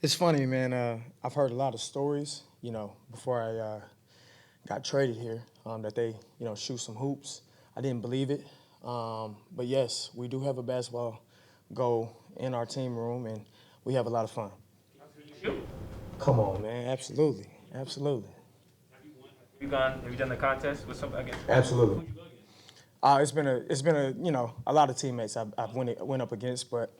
It's funny, man. I've heard a lot of stories, before I got traded here, that they, shoot some hoops. I didn't believe it. But yes, we do have a basketball goal in our team room, and we have a lot of fun. Come on, man. Absolutely. Absolutely. Have you done the contest with some against? Absolutely. It's been a a lot of teammates I've went up against, but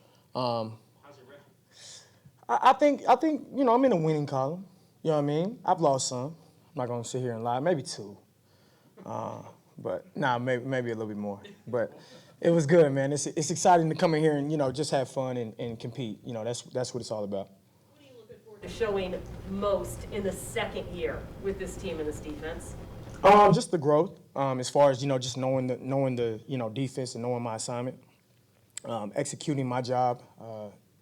I think I'm in a winning column. You know what I mean? I've lost some. I'm not gonna sit here and lie. Maybe two, but maybe a little bit more. But it was good, man. It's exciting to come in here and just have fun and compete. That's what it's all about. What are you looking forward to showing most in the second year with this team and this defense? Just the growth, as far as just knowing the defense and knowing my assignment, executing my job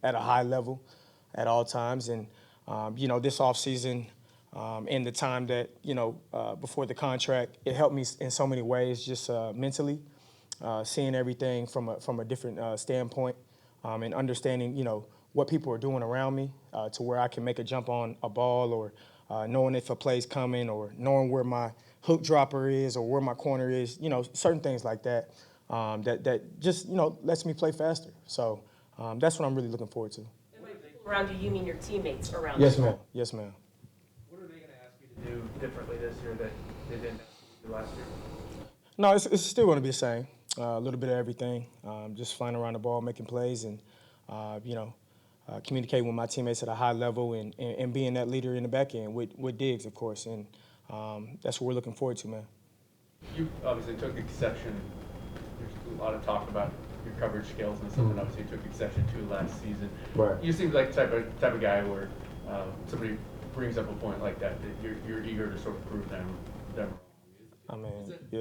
at a high level at all times, and this offseason and the time that before the contract, it helped me in so many ways, just mentally, seeing everything from a different standpoint, and understanding what people are doing around me, to where I can make a jump on a ball, or knowing if a play's coming, or knowing where my hook dropper is or where my corner is, certain things like that, that just lets me play faster. So that's what I'm really looking forward to. And by people around you, you mean your teammates around you? Yes, ma'am. Yes, ma'am. What are they going to ask you to do differently this year that they didn't ask you to do last year? No, it's still going to be the same. A little bit of everything. Just flying around the ball, making plays, and communicating with my teammates at a high level, and being that leader in the back end with Diggs, of course. And that's what we're looking forward to, man. You obviously took exception. There's a lot of talk about your coverage skills, and something obviously you took exception to last season. Right. You seem like the type of guy where somebody brings up a point like that you're eager to sort of prove them wrong. I mean, yeah.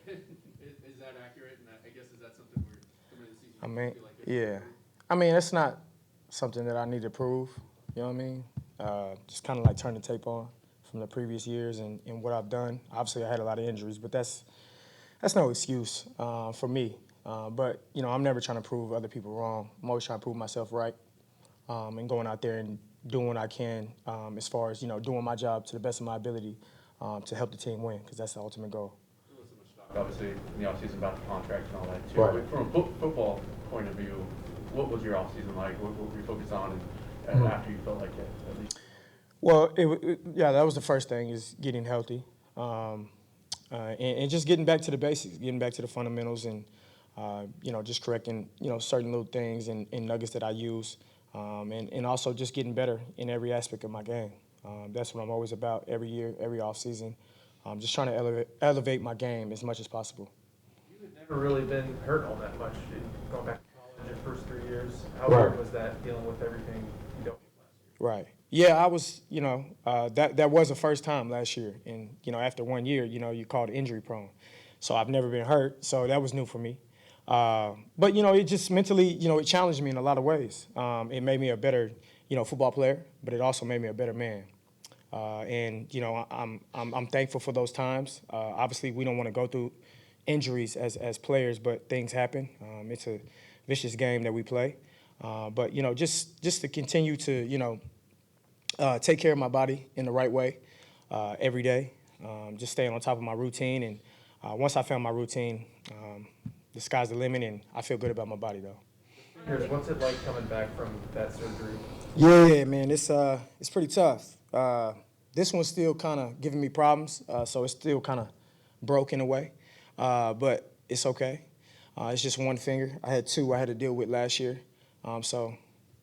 Is that accurate? And I guess is that something where coming into the season I mean, you feel like yeah. I mean, it's not something that I need to prove. You know what I mean? Just kind of like turn the tape on from the previous years and what I've done. Obviously, I had a lot of injuries, but that's no excuse for me. But I'm never trying to prove other people wrong. I'm always trying to prove myself right, and going out there and doing what I can, as far as doing my job to the best of my ability, to help the team win, because that's the ultimate goal. There was so much talk, obviously, in the offseason about the contract and all that, too. Right. But from a football point of view, what was your offseason like? What were you focused on and after you felt like it, at least? Well, yeah, that was the first thing, is getting healthy, and just getting back to the basics, getting back to the fundamentals, and just correcting certain little things and nuggets that I use, and also just getting better in every aspect of my game. That's what I'm always about every year, every offseason. Just trying to elevate my game as much as possible. You had never really been hurt all that much going back to college your first 3 years. How Right. hard was that dealing with everything you dealt with last year? Right. Yeah, I was, that was the first time last year. And, after 1 year, you called injury prone. So I've never been hurt, so that was new for me. But, it just mentally, it challenged me in a lot of ways. It made me a better, football player, but it also made me a better man. And I'm thankful for those times. Obviously, we don't want to go through injuries as players, but things happen. It's a vicious game that we play. But just to continue to take care of my body in the right way every day. Just staying on top of my routine, and once I found my routine, the sky's the limit, and I feel good about my body though. What's it like coming back from that surgery? Yeah, man, it's pretty tough. This one's still kind of giving me problems, so it's still kind of broke in a way, but it's okay. It's just one finger. I had two I had to deal with last year, so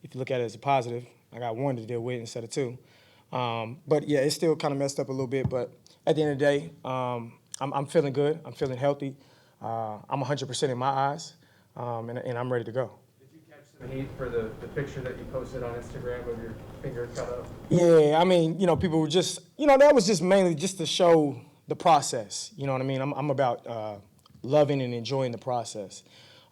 if you look at it as a positive, I got one to deal with instead of two. But yeah, it's still kind of messed up a little bit, but at the end of the day, I'm feeling good. I'm feeling healthy. I'm 100% in my eyes, and I'm ready to go. Some heat for the picture that you posted on Instagram of your finger cut up. Yeah, I mean, people were just, that was just mainly just to show the process. You know what I mean? I'm about loving and enjoying the process.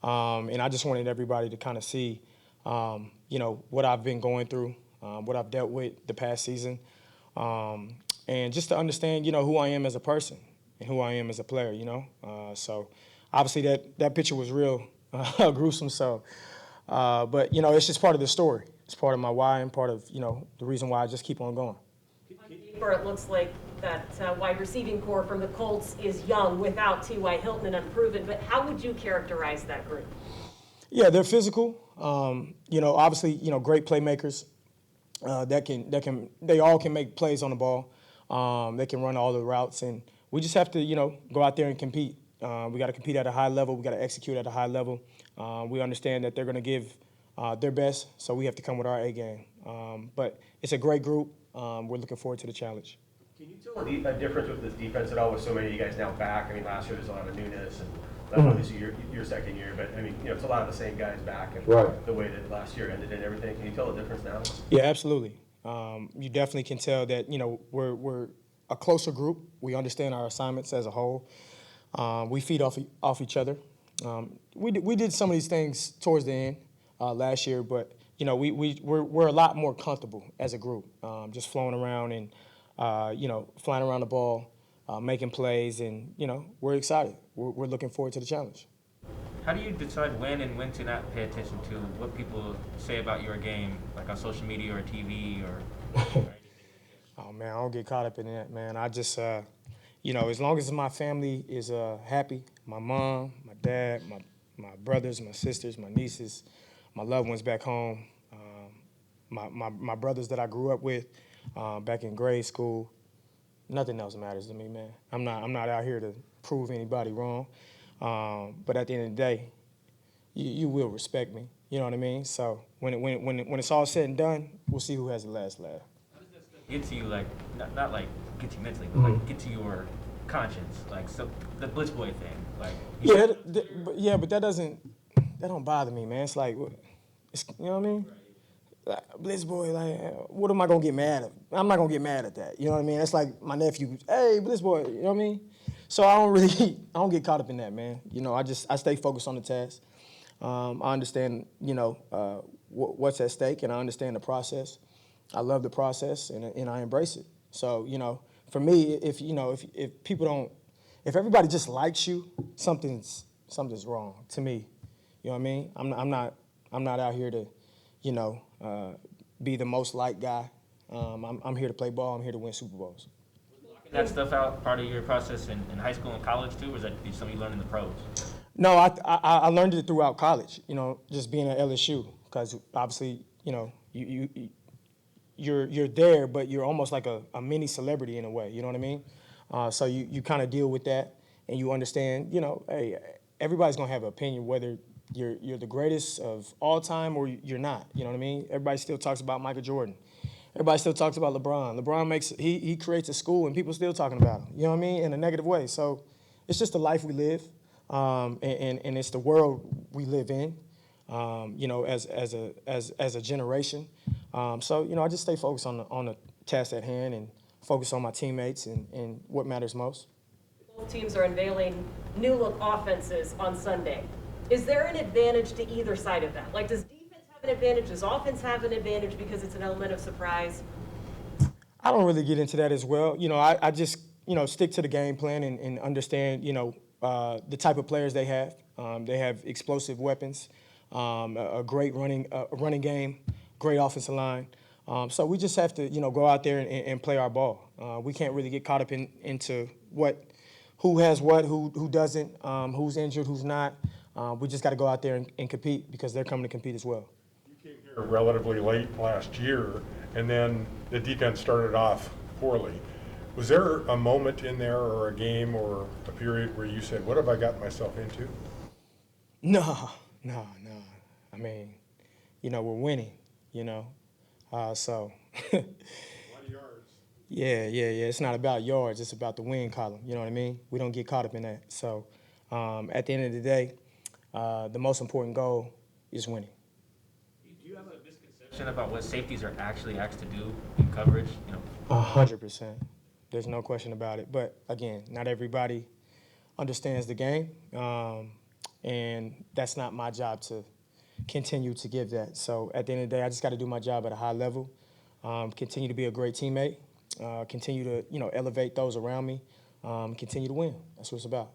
And I just wanted everybody to kind of see, what I've been going through, what I've dealt with the past season, and just to understand, who I am as a person and who I am as a player, So obviously that picture was real gruesome, so. But, it's just part of the story. It's part of my why and part of, the reason why I just keep on going. On paper, it looks like that wide receiving core from the Colts is young without T.Y. Hilton and unproven, but how would you characterize that group? Yeah, they're physical. Obviously, great playmakers. They all can make plays on the ball. They can run all the routes, and we just have to, go out there and compete. We got to compete at a high level. We got to execute at a high level. We understand that they're going to give their best, so we have to come with our A game. But it's a great group. We're looking forward to the challenge. Can you tell a difference with this defense at all with so many of you guys now back? I mean, last year there's a lot of newness, and obviously your second year, but I mean, it's a lot of the same guys back, and the way that last year ended and everything. Can you tell the difference now? Yeah, absolutely. You definitely can tell that, we're a closer group. We understand our assignments as a whole. We feed off each other. We did some of these things towards the end last year, but we're a lot more comfortable as a group, just flowing around and flying around the ball, making plays, and we're excited. We're looking forward to the challenge. How do you decide when and when to not pay attention to what people say about your game, like on social media or TV or anything? Oh man, I don't get caught up in that, man. I just as long as my family is happy, my mom, my dad, my brothers, my sisters, my nieces, my loved ones back home, my brothers that I grew up with back in grade school, nothing else matters to me, man. I'm not out here to prove anybody wrong, but at the end of the day, you will respect me. You know what I mean? So when it's all said and done, we'll see who has the last laugh. How does that stuff get to you, like, not like get to you mentally, but like get to your conscience, like so the Blitz Boy thing, like but that don't bother me, man. It's like, you know what I mean? Like, Blitz Boy, like, what am I gonna get mad at? I'm not gonna get mad at that. You know what I mean? That's like my nephew, hey, Blitz Boy, you know what I mean? So I don't get caught up in that, man. I stay focused on the task. I understand, what's at stake, and I understand the process. I love the process, and I embrace it. So, for me, if people don't, if everybody just likes you, something's wrong to me. You know what I mean? I'm not out here to, be the most liked guy. I'm here to play ball. I'm here to win Super Bowls. Was that stuff out part of your process in high school and college too, or was that something you learned in the pros? No, I learned it throughout college. Just being at LSU, because obviously, you're there, but you're almost like a mini celebrity in a way. You know what I mean? So you kind of deal with that, and you understand. Hey, everybody's gonna have an opinion whether you're the greatest of all time or you're not. You know what I mean? Everybody still talks about Michael Jordan. Everybody still talks about LeBron. LeBron he creates a school, and people still talking about him. You know what I mean? In a negative way. So it's just the life we live, and it's the world we live in. As a generation. So I just stay focused on the task at hand and focus on my teammates and what matters most. Both teams are unveiling new look offenses on Sunday. Is there an advantage to either side of that? Like, does defense have an advantage? Does offense have an advantage because it's an element of surprise? I don't really get into that as well. I just stick to the game plan and understand the type of players they have. They have explosive weapons. A great running game, great offensive line. So we just have to, go out there and play our ball. We can't really get caught up into who has what, who doesn't, who's injured, who's not. We just got to go out there and compete because they're coming to compete as well. You came here relatively late last year, and then the defense started off poorly. Was there a moment in there or a game or a period where you said, what have I gotten myself into? No. I mean, we're winning, so. A lot of yards. Yeah. It's not about yards. It's about the win column. You know what I mean? We don't get caught up in that. So at the end of the day, the most important goal is winning. Do you have a misconception about what safeties are actually asked to do in coverage? 100%. There's no question about it. But again, not everybody understands the game, and that's not my job to continue to give that. So at the end of the day, I just got to do my job at a high level, continue to be a great teammate, continue to elevate those around me, continue to win. That's what it's about.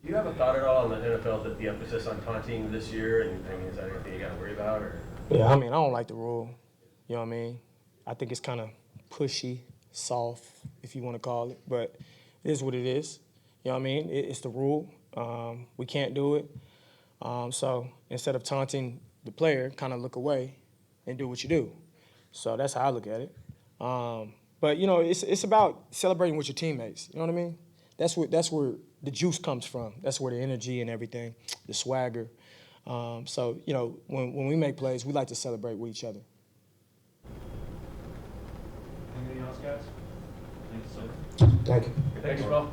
Do you have a thought at all in the NFL the emphasis on taunting this year, and I mean, is that anything you got to worry about? Or? Yeah, I mean, I don't like the rule. You know what I mean? I think it's kind of pushy, soft, if you want to call it, but it is what it is. You know what I mean? It's the rule. We can't do it. So instead of taunting the player, kind of look away and do what you do. So that's how I look at it. But you know, it's about celebrating with your teammates. You know what I mean? That's where the juice comes from. That's where the energy and everything, the swagger. So you know, when we make plays, we like to celebrate with each other. Anything else, guys? Thanks, sir. Thank you. Thanks, Paul.